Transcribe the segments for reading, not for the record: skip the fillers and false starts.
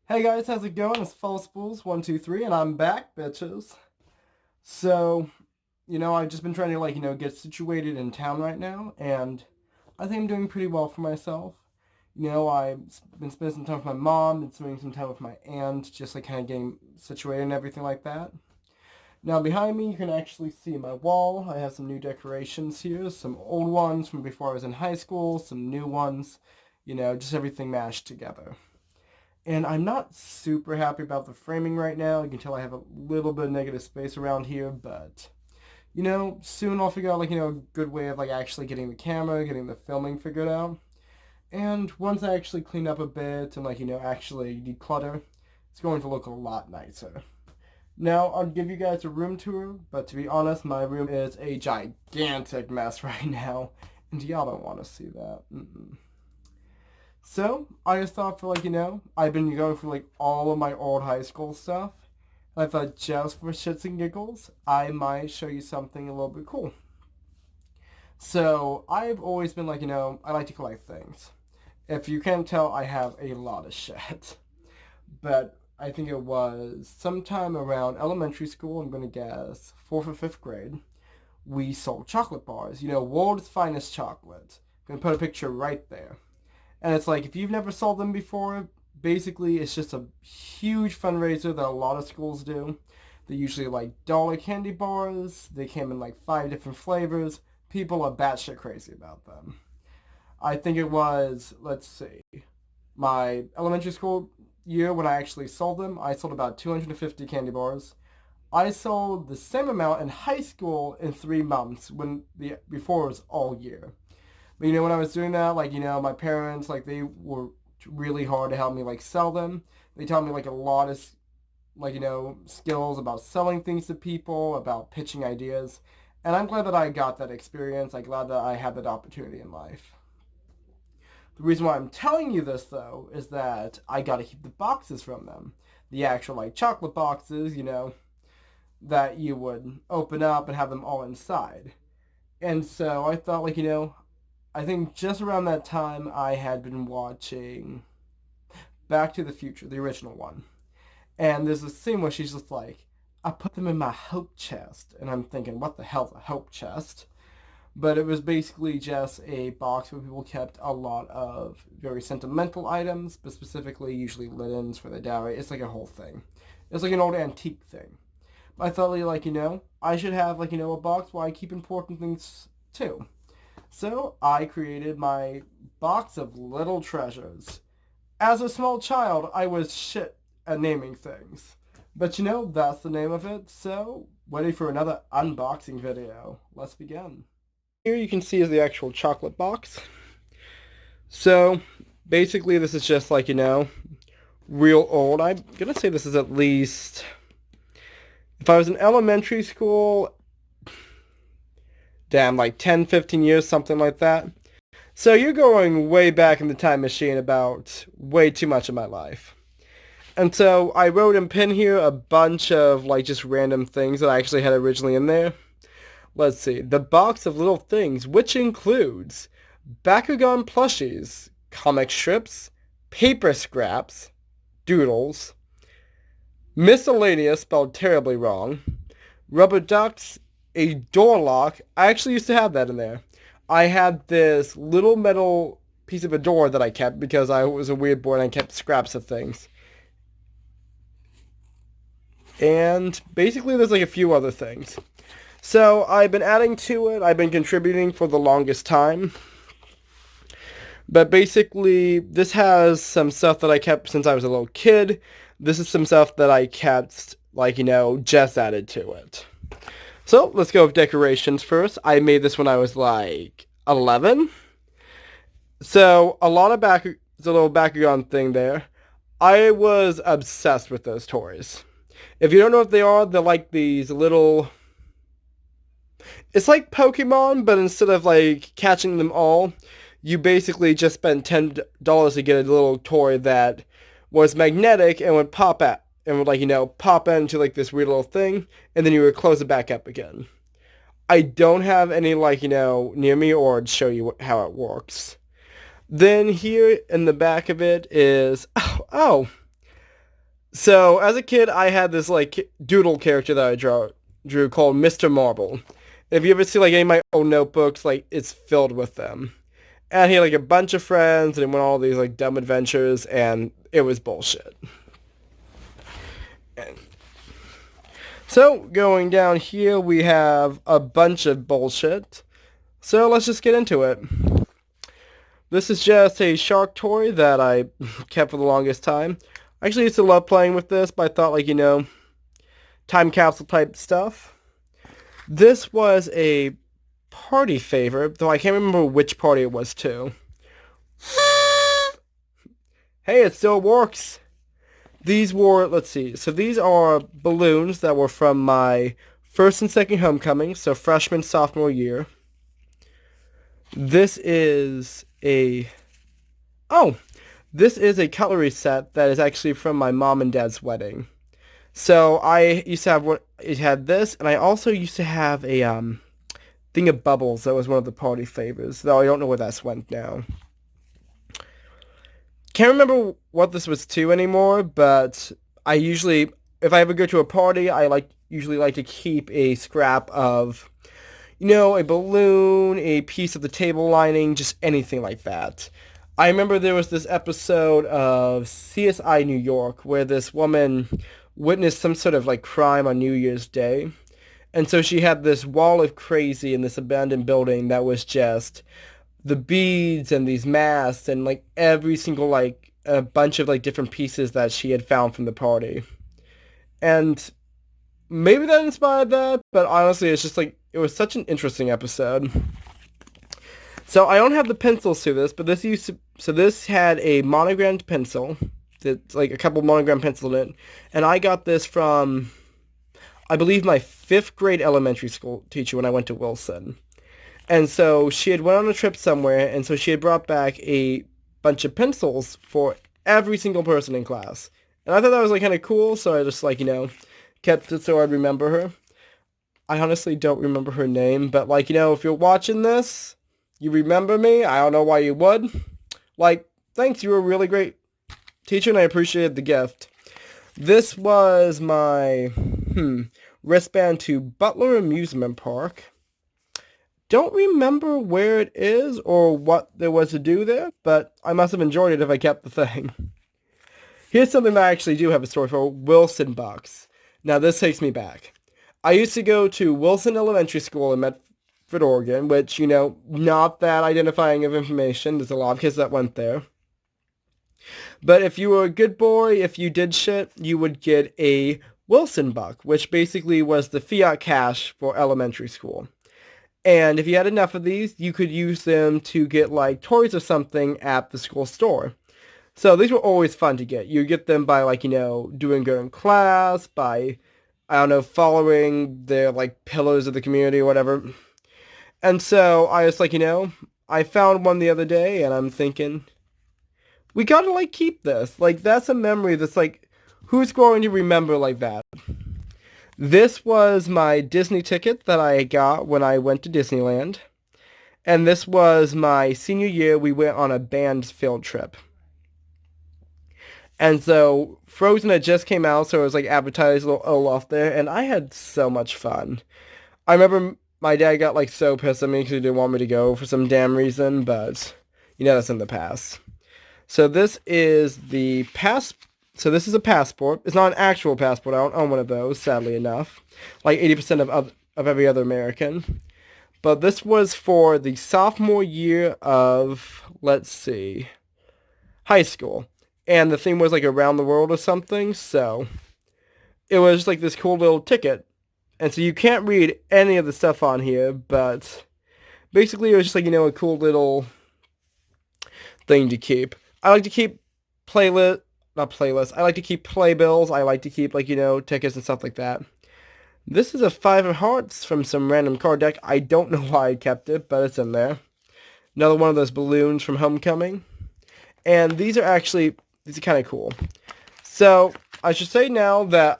Hey guys, how's it going? It's False Bulls 123, and I'm back, bitches. So, I've just been trying to get situated in town right now, and I think I'm doing pretty well for myself. I've been spending some time with my mom, been spending some time with my aunt, just kind of getting situated and everything like that. Now behind me, you can actually see my wall. I have some new decorations here, some old ones from before I was in high school, some new ones, just everything mashed together. And I'm not super happy about the framing right now. You can tell I have a little bit of negative space around here, but soon I'll figure out a good way of actually getting the camera, getting the filming figured out. And once I actually clean up a bit and actually declutter, it's going to look a lot nicer. Now I'll give you guys a room tour, but to be honest, my room is a gigantic mess right now, and y'all don't want to see that. Mm-mm. So I just thought for I've been going through all of my old high school stuff. And I thought just for shits and giggles, I might show you something a little bit cool. So I've always been I like to collect things. If you can't tell, I have a lot of shit. But I think it was sometime around elementary school, I'm gonna guess 4th or 5th grade, we sold chocolate bars. World's finest chocolate. I'm gonna put a picture right there. And it's if you've never sold them before, basically it's just a huge fundraiser that a lot of schools do. They're usually dollar candy bars. They came in 5 different flavors. People are batshit crazy about them. I think it was, let's see, my elementary school year when I actually sold them, I sold about 250 candy bars. I sold the same amount in high school in 3 months before it was all year. But when I was doing that, my parents, they were really hard to help me sell them. They taught me a lot of skills about selling things to people, about pitching ideas. And I'm glad that I got that experience. I'm glad that I had that opportunity in life. The reason why I'm telling you this though is that I got to keep the boxes from them. The actual chocolate boxes, that you would open up and have them all inside. And so I thought I think just around that time I had been watching Back to the Future, the original one. And there's a scene where she's just I put them in my hope chest. And I'm thinking, what the hell's a hope chest? But it was basically just a box where people kept a lot of very sentimental items, but specifically usually linens for the dowry. It's a whole thing. It's an old antique thing. But I thought I should have a box where I keep important things too. So I created my box of little treasures. As a small child, I was shit at naming things. But that's the name of it, so ready for another unboxing video. Let's begin. Here you can see is the actual chocolate box. So basically this is just real old. I'm gonna say this is at least, if I was in elementary school, damn, 10, 15 years, something like that. So you're going way back in the time machine about way too much of my life. And so I wrote in pen here a bunch of just random things that I actually had originally in there. Let's see. The box of little things, which includes Bakugan plushies, comic strips, paper scraps, doodles, miscellaneous spelled terribly wrong, rubber ducks, a door lock. I actually used to have that in there. I had this little metal piece of a door that I kept because I was a weird boy and I kept scraps of things. And basically there's a few other things. So I've been adding to it. I've been contributing for the longest time. But basically this has some stuff that I kept since I was a little kid. This is some stuff that I kept just added to it. So let's go with decorations first. I made this when I was 11. So a lot of there's a little Bakugan thing there. I was obsessed with those toys. If you don't know what they are, they're these little... It's like Pokemon, but instead of catching them all, you basically just spend $10 to get a little toy that was magnetic and would pop at and would pop into this weird little thing, and then you would close it back up again. I don't have any near me or to show you how it works. Then here in the back of it is So as a kid, I had this like doodle character that I drew called Mr. Marble. If you ever see like any of my old notebooks, like it's filled with them. And he had like a bunch of friends, and he went on all these like dumb adventures, and it was bullshit. And so going down here, we have a bunch of bullshit. So let's just get into it. This is just a shark toy that I kept for the longest time. I actually used to love playing with this, but I thought like, time capsule type stuff. This was a party favorite, though I can't remember which party it was to. Hey, it still works. These were, let's see, so these are balloons that were from my first and second homecoming, so freshman, sophomore year. This is a, oh, this is a cutlery set that is actually from my mom and dad's wedding. So I used to have one, it had this, and I also used to have a thing of bubbles that was one of the party favors, though I don't know where that's went now. Can't remember what this was to anymore, but I usually, if I ever go to a party, usually like to keep a scrap of, a balloon, a piece of the table lining, just anything like that. I remember there was this episode of CSI New York where this woman witnessed some sort of like crime on New Year's Day. And so she had this wall of crazy in this abandoned building that was just the beads and these masks and like every single like a bunch of like different pieces that she had found from the party. And maybe that inspired that, but honestly it's just like it was such an interesting episode. So I don't have the pencils to this, but this had a monogrammed pencil. That's like a couple monogram pencils in it. And I got this from I believe my 5th grade elementary school teacher when I went to Wilson. And so she had went on a trip somewhere, and so she had brought back a bunch of pencils for every single person in class. And I thought that was like kind of cool, so I just like, kept it so I'd remember her. I honestly don't remember her name, but like, if you're watching this, you remember me. I don't know why you would. Like, thanks, you were a really great teacher, and I appreciated the gift. This was my wristband to Butler Amusement Park. Don't remember where it is or what there was to do there, but I must have enjoyed it if I kept the thing. Here's something that I actually do have a story for, Wilson Bucks. Now this takes me back. I used to go to Wilson Elementary School in Medford, Oregon, which, not that identifying of information. There's a lot of kids that went there. But if you were a good boy, if you did shit, you would get a Wilson Buck, which basically was the fiat cash for elementary school. And if you had enough of these, you could use them to get like toys or something at the school store. So these were always fun to get. You get them by like, doing good in class, by, I don't know, following the like pillars of the community or whatever. And so I was like, I found one the other day and I'm thinking, we gotta like keep this. Like that's a memory that's like, who's going to remember like that? This was my Disney ticket that I got when I went to Disneyland. And this was my senior year. We went on a band field trip. And so Frozen had just came out, so it was like advertised a little Olaf there. And I had so much fun. I remember my dad got like so pissed at me because he didn't want me to go for some damn reason. But, that's in the past. So this is the So this is a passport. It's not an actual passport. I don't own one of those, sadly enough. Like 80% of every other American. But this was for the sophomore year of, let's see, high school. And the theme was like around the world or something. So it was just like this cool little ticket. And so you can't read any of the stuff on here. But basically it was just like, a cool little thing to keep. I like to keep not playlists. I like to keep playbills. I like to keep, like, tickets and stuff like that. This is a 5 of hearts from some random card deck. I don't know why I kept it, but it's in there. Another one of those balloons from Homecoming. And these are kind of cool. So, I should say now that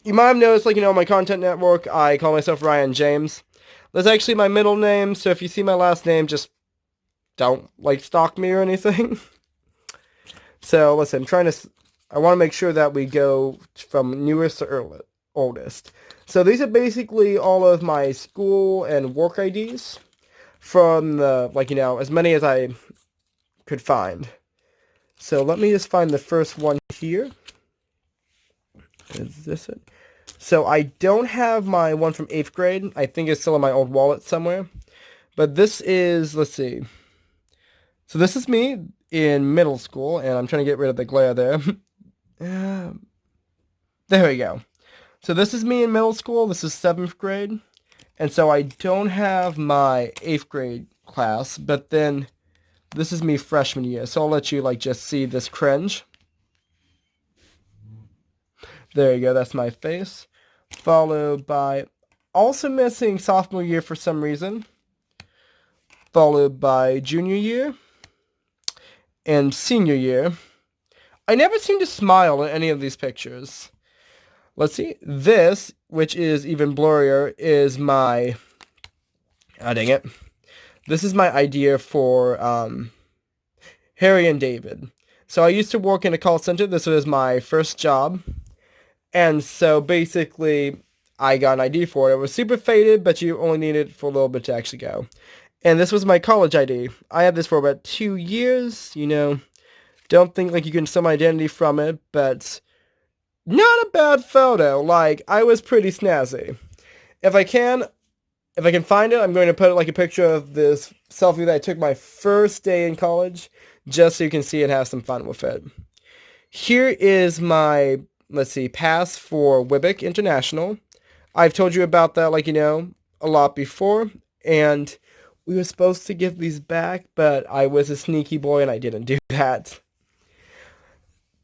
you might have noticed, like, on my content network, I call myself Ryan James. That's actually my middle name, so if you see my last name, just don't, like, stalk me or anything. So, listen, I want to make sure that we go from newest to oldest. So these are basically all of my school and work IDs from the, as many as I could find. So let me just find the first one here. Is this it? So I don't have my one from 8th grade. I think it's still in my old wallet somewhere. But this is, let's see. So this is me in middle school, and I'm trying to get rid of the glare there. There we go. So this is me in middle school. This is 7th grade. And so I don't have my 8th grade class, but then this is me freshman year. So I'll let you just see this cringe. There you go. That's my face. Followed by also missing sophomore year for some reason. Followed by junior year. And senior year. I never seem to smile in any of these pictures. Let's see. This, which is even blurrier, is my... Ah, dang it. This is my idea for Harry and David. So I used to work in a call center. This was my first job. And so basically, I got an ID for it. It was super faded, but you only needed it for a little bit to actually go. And this was my college ID. I had this for about 2 years, Don't think you can steal my identity from it, but not a bad photo. I was pretty snazzy. If I can find it, I'm going to put a picture of this selfie that I took my first day in college, just so you can see it and have some fun with it. Here is my, pass for Wibbick International. I've told you about that, a lot before, and we were supposed to give these back, but I was a sneaky boy and I didn't do that.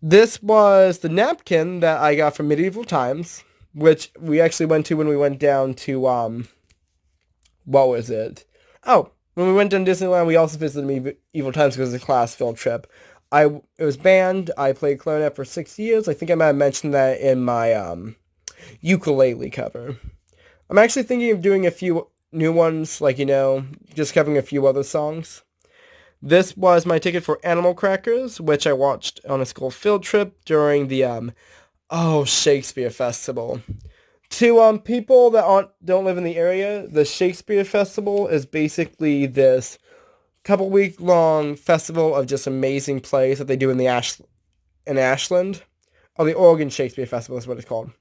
This was the napkin that I got from Medieval Times, which we actually went to when we went down to, what was it? Oh, when we went down to Disneyland, we also visited Medieval Times because it was a class field trip. It was band. I played clarinet for 6 years. I think I might have mentioned that in my ukulele cover. I'm actually thinking of doing a few new ones, just covering a few other songs. This was my ticket for Animal Crackers, which I watched on a school field trip during the Shakespeare Festival. To people that don't live in the area, the Shakespeare Festival is basically this couple-week-long festival of just amazing plays that they do in Ashland. Oh, the Oregon Shakespeare Festival is what it's called.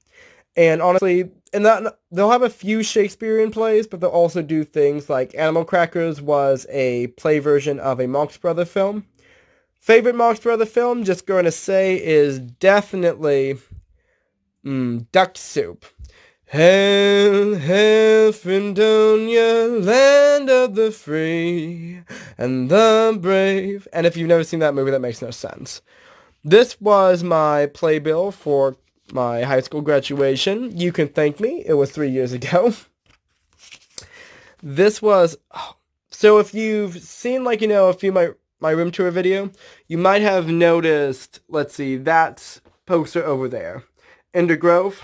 And honestly, they'll have a few Shakespearean plays, but they'll also do things like Animal Crackers was a play version of a Marx Brothers film. Favorite Marx Brothers film, just going to say, is definitely Duck Soup. Hail, hail, Fredonia, land of the free and the brave. And if you've never seen that movie, that makes no sense. This was my playbill for my high school graduation. You can thank me. It was 3 years ago. This was... So if you've seen, a few my room tour video, you might have noticed, that poster over there. Ender Grove.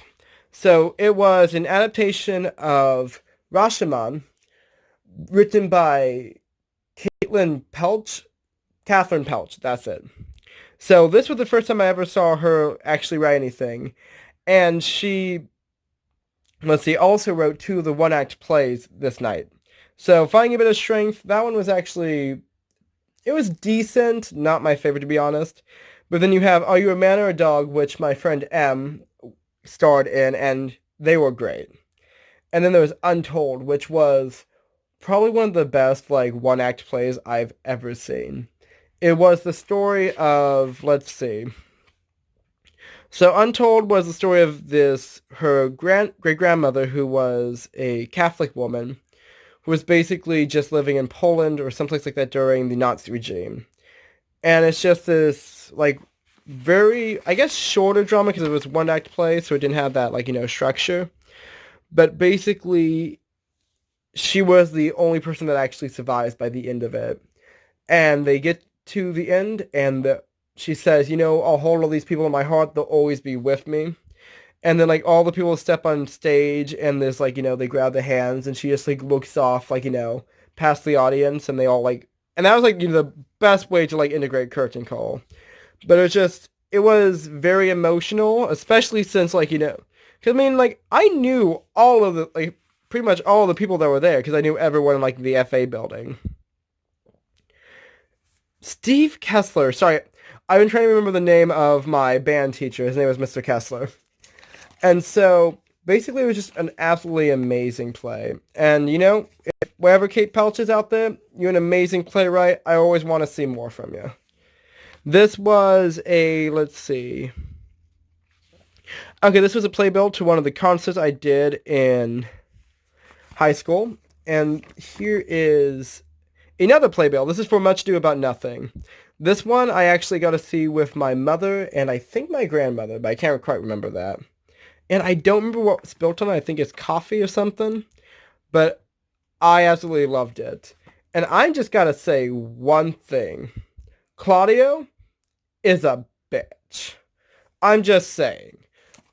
So it was an adaptation of Rashomon, written by Catherine Pelch, that's it. So this was the first time I ever saw her actually write anything. And she, also wrote 2 of the one-act plays this night. So Finding a Bit of Strength, that one was actually, it was decent, not my favorite to be honest. But then you have Are You a Man or a Dog, which my friend M starred in, and they were great. And then there was Untold, which was probably one of the best, one-act plays I've ever seen. It was the story of, So Untold was the story of her great-grandmother, who was a Catholic woman, who was basically just living in Poland or someplace like that during the Nazi regime. And it's just this, very, I guess, shorter drama because it was one-act play, so it didn't have that, structure. But basically, she was the only person that actually survives by the end of it. And they get to the end, and she says, I'll hold all these people in my heart, they'll always be with me. And then, all the people step on stage, and there's, they grab the hands, and she just, looks off, past the audience, and they all, and that was, the best way to, integrate curtain call. But it was very emotional, especially since, like, because I mean, like, I knew all of the, like, pretty much all of the people that were there, because I knew everyone in, like, the FA building. Steve Kessler, sorry, I've been trying to remember the name of my band teacher. His name was Mr. Kessler. And so, basically, it was just an absolutely amazing play. And, if wherever Kate Pelch is out there, you're an amazing playwright. I always want to see more from you. This was a, let's see. Okay, this was a playbill to one of the concerts I did in high school. And here is another playbill. This is for Much Ado About Nothing. This one I actually got to see with my mother and I think my grandmother, but I can't quite remember that. And I don't remember what it's built on. I think it's coffee or something. But I absolutely loved it. And I just got to say one thing. Claudio is a bitch. I'm just saying.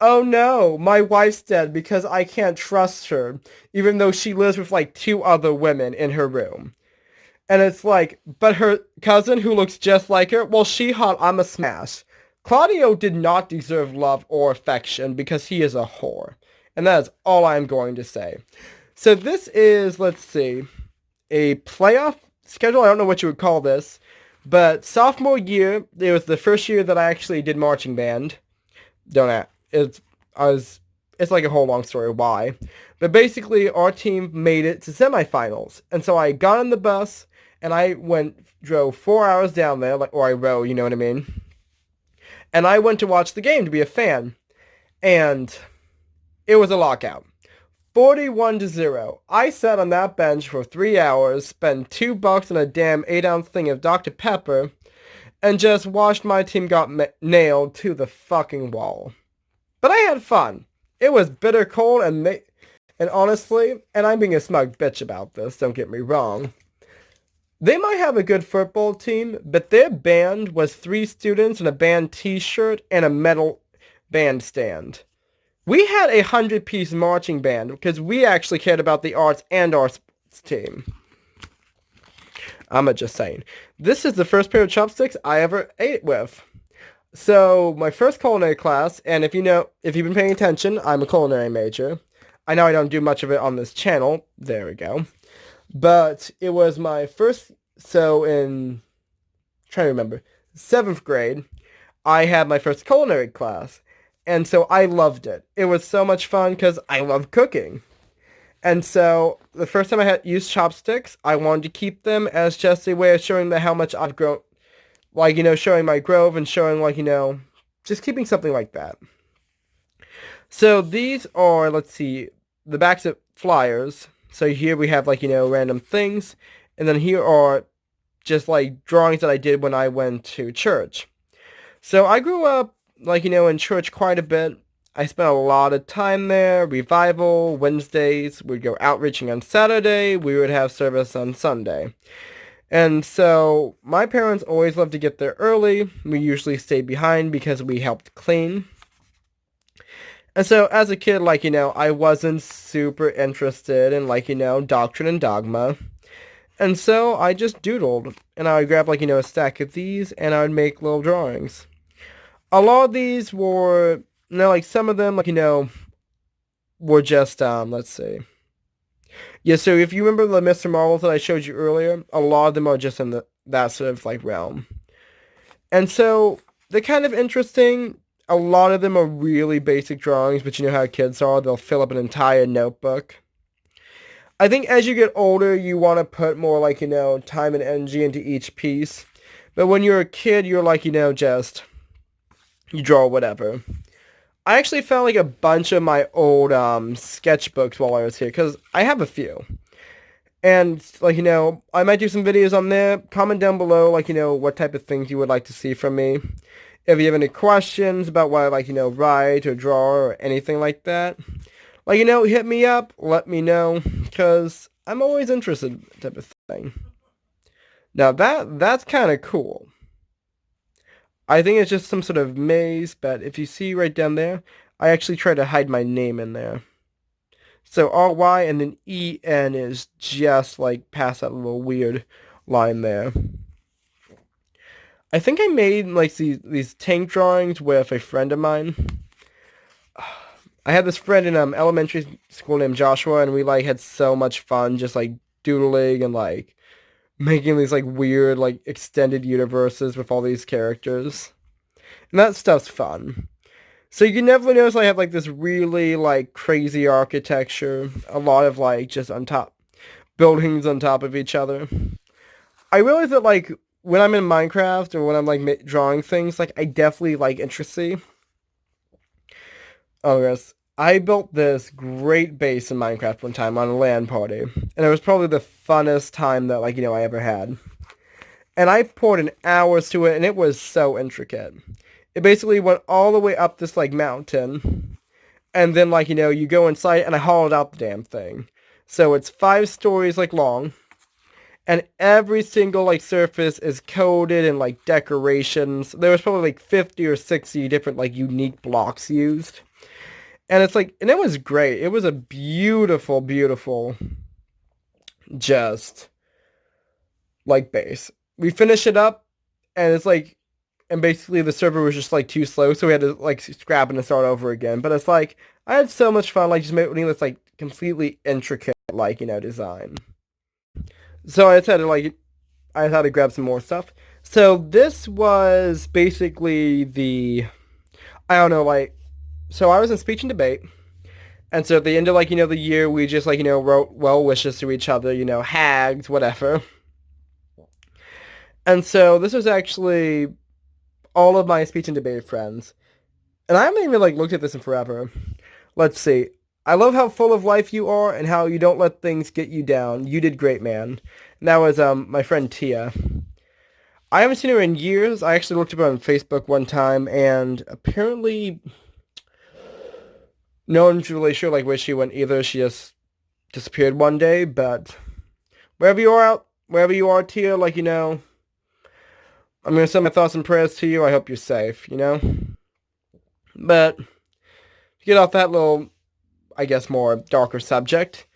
Oh no, my wife's dead because I can't trust her, even though she lives with like 2 other women in her room. And it's like, but her cousin who looks just like her, well, she hot, I'm a smash. Claudio did not deserve love or affection because he is a whore. And that is all I'm going to say. So this is, let's see, a playoff schedule. I don't know what you would call this. But sophomore year, it was the first year that I actually did marching band. It's like a whole long story why. But basically, our team made it to semifinals. And so I got on the bus, and I drove 4 hours down there, or I rode, you know what I mean? And I went to watch the game to be a fan. And it was a lockout. 41-0. I sat on that bench for 3 hours, spent $2 on a damn 8-ounce thing of Dr. Pepper, and just watched my team got nailed to the fucking wall. But I had fun. It was bitter cold and honestly, and I'm being a smug bitch about this, don't get me wrong, they might have a good football team, but their band was 3 students in a band t-shirt and a metal bandstand. We had a 100-piece marching band because we actually cared about the arts and our sports team. I'm just saying. This is the first pair of chopsticks I ever ate with. So, my first culinary class, and if you've been paying attention, I'm a culinary major. I know I don't do much of it on this channel. There we go. But it was my first, trying to remember, 7th grade, I had my first culinary class. And so I loved it. It was so much fun because I love cooking. And so the first time I had used chopsticks, I wanted to keep them as just a way of showing them how much I've grown. Like, showing my growth and showing, like, just keeping something like that. So these are, let's see, the backs of flyers. So here we have, like, random things. And then here are just, like, drawings that I did when I went to church. So I grew up, like, in church quite a bit. I spent a lot of time there. Revival, Wednesdays. We'd go outreaching on Saturday. We would have service on Sunday. And so my parents always loved to get there early. We usually stayed behind because we helped clean. And so as a kid, like, I wasn't super interested in, like, doctrine and dogma. And so I just doodled. And I would grab, like, a stack of these and I would make little drawings. A lot of these were, like, some of them, like, were just, let's see. Yeah, so if you remember the Mr. Marvels that I showed you earlier, a lot of them are just in that sort of, like, realm. And so, they're kind of interesting. A lot of them are really basic drawings, but you know how kids are. They'll fill up an entire notebook. I think as you get older, you want to put more, like, time and energy into each piece. But when you're a kid, you're, like, just, you draw whatever. I actually found, like, a bunch of my old sketchbooks while I was here, because I have a few. And, like, I might do some videos on there. Comment down below, like, what type of things you would like to see from me. If you have any questions about what I like, write or draw or anything like that, like, hit me up, let me know, because I'm always interested in that type of thing. Now, that's kind of cool. I think it's just some sort of maze, but if you see right down there, I actually try to hide my name in there. So R-Y and then E-N is just, like, past that little weird line there. I think I made like these tank drawings with a friend of mine. I had this friend in elementary school named Joshua, and we like had so much fun just like doodling and like making these like weird like extended universes with all these characters. And that stuff's fun. So you can definitely notice I have like this really like crazy architecture, a lot of like just on top buildings on top of each other. I realize that like when I'm in Minecraft or when I'm like drawing things, like I definitely like intricacy. Oh yes, I built this great base in Minecraft one time on a LAN party, and it was probably the funnest time that like I ever had. And I poured in hours to it, and it was so intricate. It basically went all the way up this like mountain, and then like you go inside, and I hollowed out the damn thing. So it's 5 stories like long, and every single like surface is coated in like decorations. There was probably like 50 or 60 different like unique blocks used. And it's like, and it was great. It was a beautiful, beautiful, just like base. We finished it up, and it's like, and basically the server was just like too slow, so we had to like scrap and start over again. But it's like, I had so much fun, like just making this like completely intricate, like, design. So I decided like, I had to grab some more stuff. So this was basically I don't know, like, so I was in speech and debate. And so at the end of like, the year, we just like, wrote well wishes to each other, hags, whatever. And so this was actually all of my speech and debate friends. And I haven't even like looked at this in forever. Let's see. I love how full of life you are and how you don't let things get you down. You did great, man. And that was my friend Tia. I haven't seen her in years. I actually looked up her on Facebook one time, and apparently no one's really sure like where she went either. She just disappeared one day, but wherever you are, Tia, like I'm gonna send my thoughts and prayers to you. I hope you're safe. But to get off that little, I guess, more darker subject,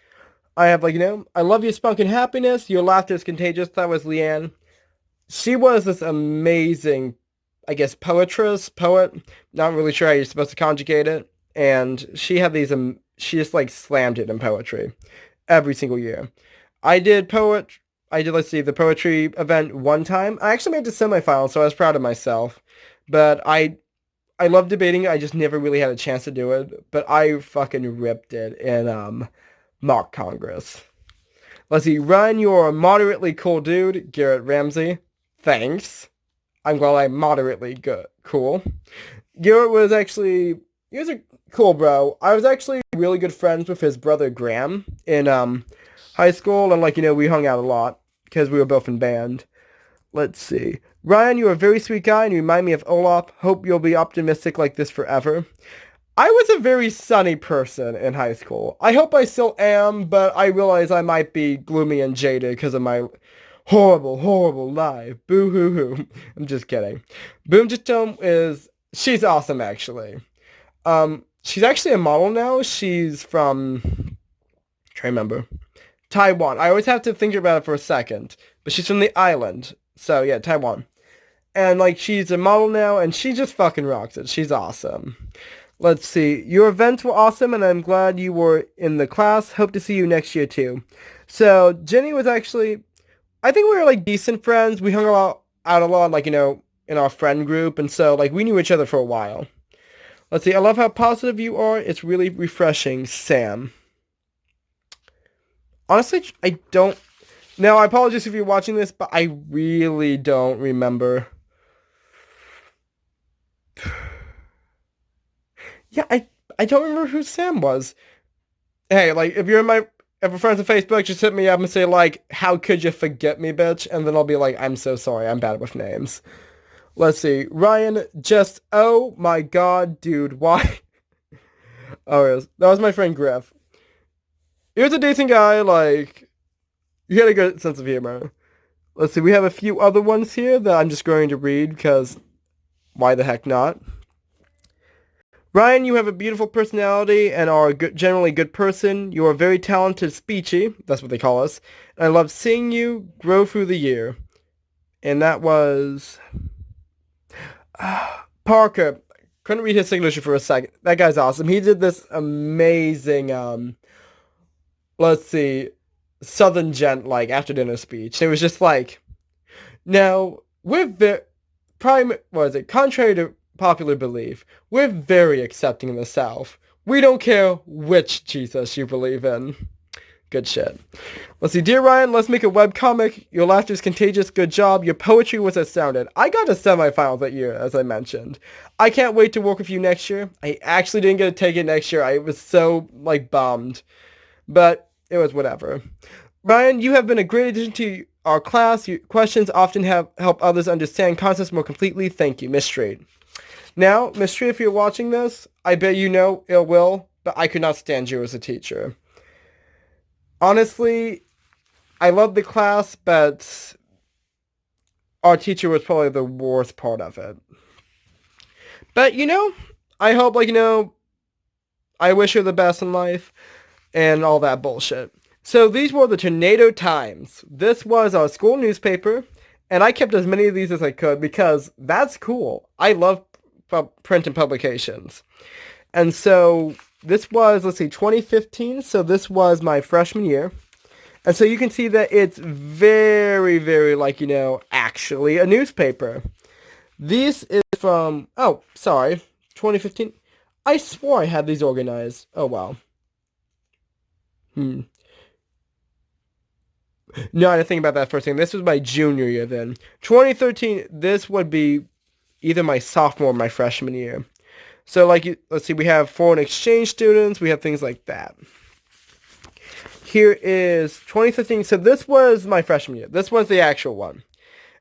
I have like I love your spunk and happiness. Your laughter is contagious. That was Leanne. She was this amazing, I guess, poet. Not really sure how you're supposed to conjugate it. And she had these, she just like slammed it in poetry every single year. I did, let's see, the poetry event one time. I actually made the semifinals, so I was proud of myself. But I love debating. I just never really had a chance to do it. But I fucking ripped it in mock Congress. Let's see, Ryan, you're a moderately cool dude. Garrett Ramsey. Thanks. I'm glad I'm moderately cool. Garrett was actually, he was a cool bro. I was actually really good friends with his brother Graham in high school, and like we hung out a lot because we were both in band. Let's see. Ryan, you're a very sweet guy and you remind me of Olaf. Hope you'll be optimistic like this forever. I was a very sunny person in high school. I hope I still am, but I realize I might be gloomy and jaded because of my horrible, horrible life. Boo hoo hoo. I'm just kidding. Boom she's awesome actually. She's actually a model now. She's from, try to remember, Taiwan. I always have to think about it for a second, but she's from the island. So yeah, Taiwan. And like she's a model now, and she just fucking rocks it. She's awesome. Let's see. Your events were awesome, and I'm glad you were in the class. Hope to see you next year too. So Jenny was actually, I think we were like decent friends. We hung out a lot, like in our friend group, and so like we knew each other for a while. Let's see. I love how positive you are. It's really refreshing, Sam. Honestly, I don't. Now, I apologize if you're watching this, but I really don't remember. Yeah, I don't remember who Sam was. Hey, like, if you're in my ever friends on Facebook, just hit me up and say, like, how could you forget me, bitch? And then I'll be like, I'm so sorry, I'm bad with names. Let's see. Ryan, just, oh my god, dude, why? Oh, yes. That was my friend Griff. He was a decent guy, like, he had a good sense of humor. Let's see, we have a few other ones here that I'm just going to read, because why the heck not? Ryan, you have a beautiful personality and are a generally good person. You are very talented speechy, that's what they call us. And I love seeing you grow through the year. And that was Parker. Couldn't read his signature for a second. That guy's awesome. He did this amazing, let's see, Southern gent, like, after dinner speech. It was just like, now, we're what is it? Contrary to popular belief, we're very accepting in the South. We don't care which Jesus you believe in. Good shit. Let's see. Dear Ryan, let's make a webcomic. Your laughter is contagious. Good job. Your poetry was astounding. I got to semifinals that year, as I mentioned. I can't wait to work with you next year. I actually didn't get to take it next year. I was so, like, bummed. But it was whatever. Ryan, you have been a great addition to our class. Your questions often have helped others understand concepts more completely. Thank you, Miss Street. Now, Miss Street, if you're watching this, I bet you know ill will, but I could not stand you as a teacher. Honestly, I loved the class, but our teacher was probably the worst part of it. But, I hope, I wish her the best in life and all that bullshit. So these were the Tornado Times. This was our school newspaper, and I kept as many of these as I could because that's cool. I love print and publications. And so this was, 2015. So this was my freshman year. And so you can see that it's very, very, actually a newspaper. This is from, 2015. I swore I had these organized. Oh, wow. No, I didn't think about that first thing. This was my junior year then. 2013, this would be either my sophomore or my freshman year. So, let's see, we have foreign exchange students. We have things like that. Here is 2015. So this was my freshman year. This was the actual one.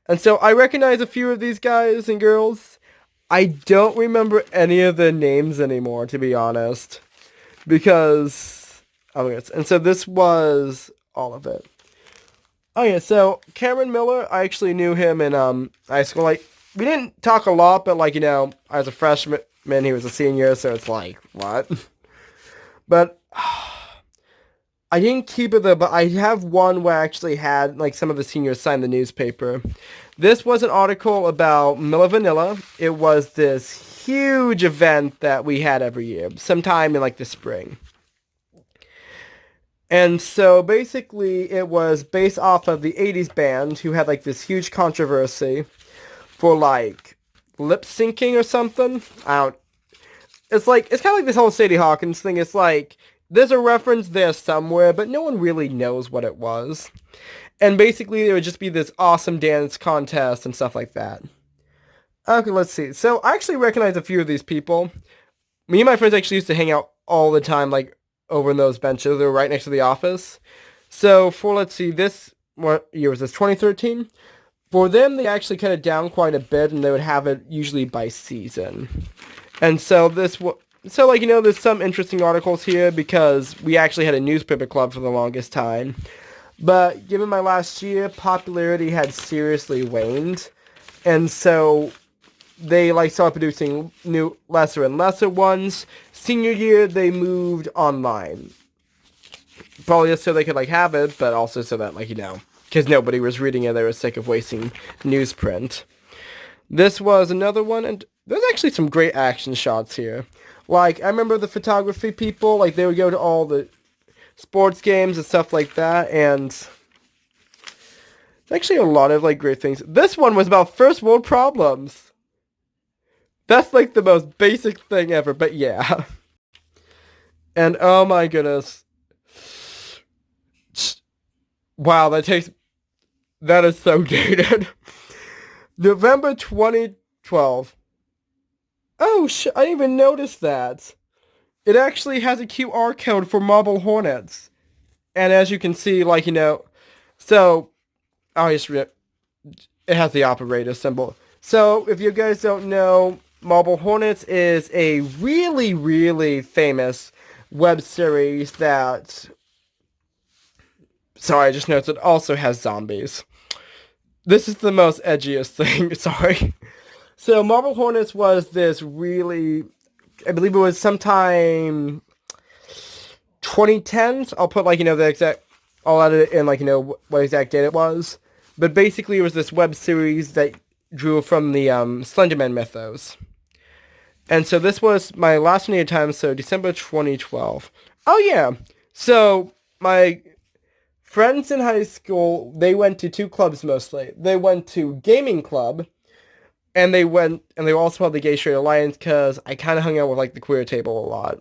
And so I recognize a few of these guys and girls. I don't remember any of the names anymore, to be honest. Because, and so this was all of it. Oh yeah, so Cameron Miller, I actually knew him in high school. We didn't talk a lot, but I was a freshman, he was a senior, so it's what? But I didn't keep it though, but I have one where I actually had some of the seniors sign the newspaper. This was an article about Miller Vanilla. It was this huge event that we had every year, sometime in the spring. And so basically it was based off of the 80s band who had this huge controversy for lip syncing or something. It's kind of like this whole Sadie Hawkins thing. It's there's a reference there somewhere, but no one really knows what it was. And basically there would just be this awesome dance contest and stuff like that. Okay, let's see. So I actually recognize a few of these people. Me and my friends actually used to hang out all the time, over in those benches. They were right next to the office. So let's see, what year was this? 2013? For them, they actually cut it down quite a bit, and they would have it usually by season. And so there's some interesting articles here because we actually had a newspaper club for the longest time. But given my last year, popularity had seriously waned. And so they started producing new lesser and lesser ones. Senior year, they moved online. Probably just so they could have it, but also so that because nobody was reading it, they were sick of wasting newsprint. This was another one, and there's actually some great action shots here. I remember the photography people, they would go to all the sports games and stuff like that, and there's actually a lot of great things. This one was about first world problems. That's the most basic thing ever, but yeah. And oh my goodness. Wow, that is so dated. November 2012. Oh shit, I didn't even notice that. It actually has a QR code for Marble Hornets. And as you can see, so, it has the operator symbol. So, if you guys don't know, Marble Hornets is a really, really famous web series that... Sorry, I just noticed it also has zombies. This is the most edgiest thing, sorry. So, Marble Hornets was this really... I believe it was sometime 2010s. I'll put the exact... I'll add it in what exact date it was. But basically it was this web series that drew from the Slenderman mythos. And so this was my last New York Times, so December 2012. Oh yeah. So my friends in high school, they went to two clubs mostly. They went to gaming club, and they also had the Gay Straight Alliance because I kind of hung out with like the queer table a lot.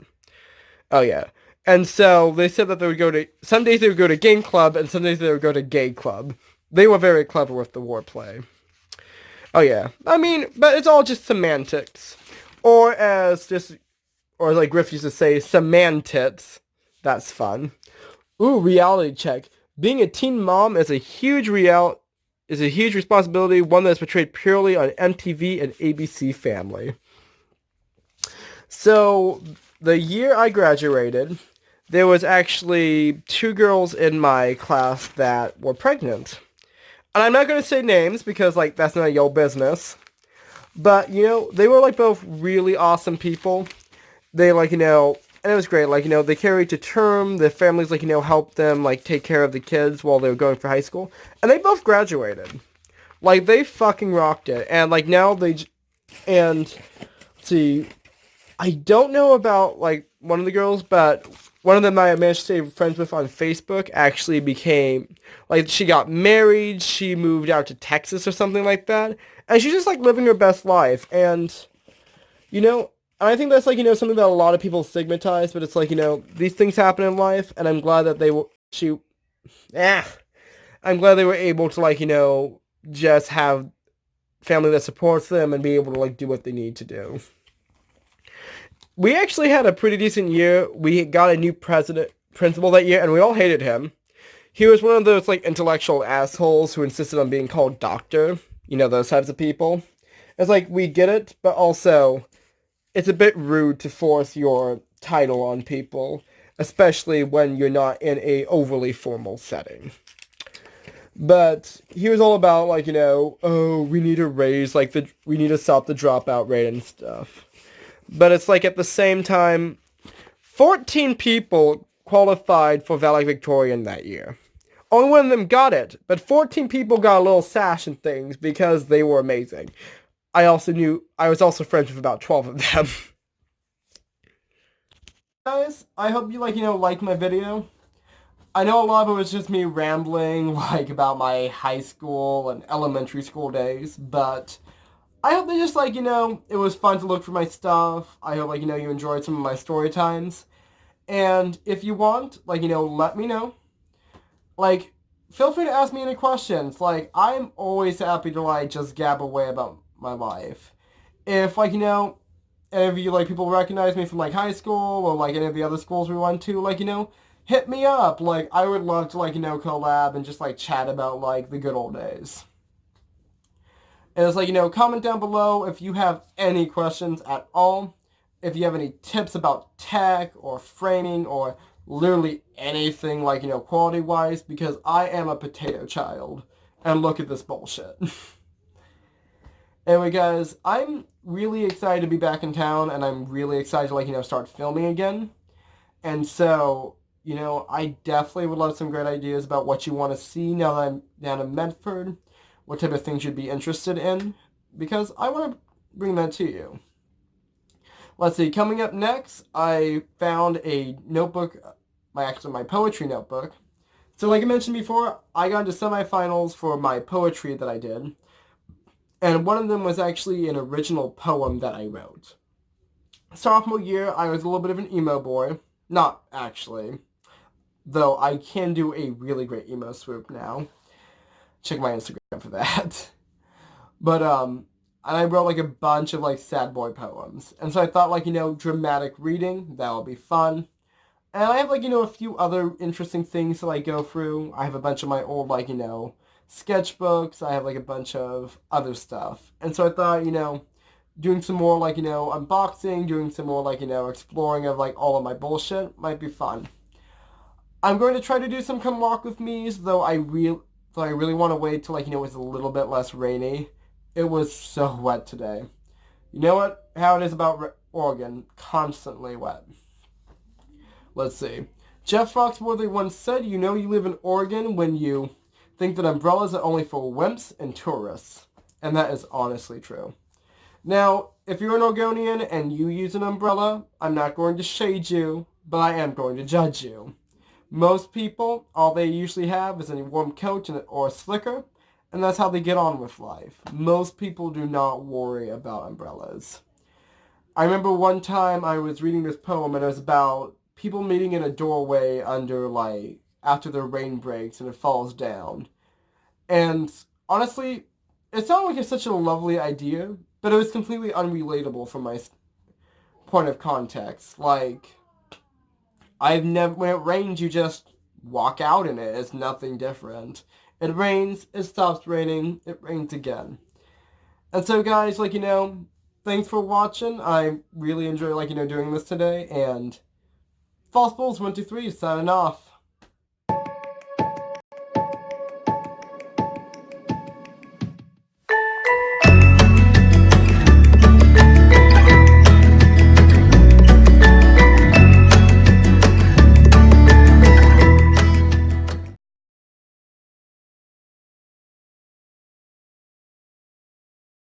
Oh yeah. And so they said that they would go to some days they would go to game club and some days they would go to gay club. They were very clever with the wordplay. Oh yeah. I mean, but it's all just semantics. Or or like Griff used to say, semantics. That's fun. Ooh, reality check. Being a teen mom is a huge responsibility, one that's portrayed purely on MTV and ABC Family. So, the year I graduated, there was actually two girls in my class that were pregnant. And I'm not going to say names because, like, that's not your business. But, they were, like, both really awesome people. They, like, and it was great. Like, they carried to term. Their families, like, helped them, like, take care of the kids while they were going for high school. And they both graduated. Like, they fucking rocked it. And, like, now and, let's see, I don't know about, like, one of the girls, but one of them I managed to stay friends with on Facebook actually became, like, she got married, she moved out to Texas or something like that, and she's just, like, living her best life, and, I think that's, like, something that a lot of people stigmatize, but it's like, these things happen in life, and I'm glad that I'm glad they were able to, like, just have family that supports them and be able to, like, do what they need to do. We actually had a pretty decent year. We got a new principal that year, and we all hated him. He was one of those, like, intellectual assholes who insisted on being called doctor. Those types of people. It's like, we get it, but also, it's a bit rude to force your title on people, especially when you're not in a overly formal setting. But he was all about, like, oh, we need to we need to stop the dropout rate and stuff. But it's like at the same time, 14 people qualified for valedictorian that year. Only one of them got it, but 14 people got a little sash and things because they were amazing. I was also friends with about 12 of them. Guys, I hope you like my video. I know a lot of it was just me rambling like about my high school and elementary school days, but I hope that just, it was fun to look for my stuff. I hope, you enjoyed some of my story times. And if you want, let me know. Feel free to ask me any questions. I'm always happy to, just gab away about my life. If, any of you, people recognize me from, high school or, any of the other schools we went to, hit me up. I would love to, collab and just, chat about, the good old days. And it's comment down below if you have any questions at all. If you have any tips about tech or framing or literally anything quality-wise, because I am a potato child. And look at this bullshit. Anyway, guys, I'm really excited to be back in town, and I'm really excited to, start filming again. And so, I definitely would love some great ideas about what you want to see now that I'm down in Medford. What type of things you'd be interested in, because I want to bring that to you. Let's see, coming up next, I found a notebook, my poetry notebook. So like I mentioned before, I got into semifinals for my poetry that I did, and one of them was actually an original poem that I wrote. Sophomore year, I was a little bit of an emo boy. Not actually, though I can do a really great emo swoop now. Check my Instagram for that. But, and I wrote, a bunch of, sad boy poems. And so I thought, dramatic reading, that would be fun. And I have, a few other interesting things to, go through. I have a bunch of my old, sketchbooks. I have, a bunch of other stuff. And so I thought, doing some more, unboxing, doing some more, exploring of, all of my bullshit might be fun. I'm going to try to do some come walk with me's, though I really want to wait till, it's a little bit less rainy. It was so wet today. You know how it is about Oregon. Constantly wet. Let's see. Jeff Foxworthy once said, you live in Oregon when you think that umbrellas are only for wimps and tourists. And that is honestly true. Now, if you're an Oregonian and you use an umbrella, I'm not going to shade you, but I am going to judge you. Most people, all they usually have is a warm coat or a slicker, and that's how they get on with life. Most people do not worry about umbrellas. I remember one time I was reading this poem and it was about people meeting in a doorway after the rain breaks and it falls down. And honestly, it sounded like it's such a lovely idea, but it was completely unrelatable from my point of context. When it rains, you just walk out in it. It's nothing different. It rains, it stops raining, it rains again. And so guys, thanks for watching. I really enjoy, doing this today, and False Bulls 123 signing off.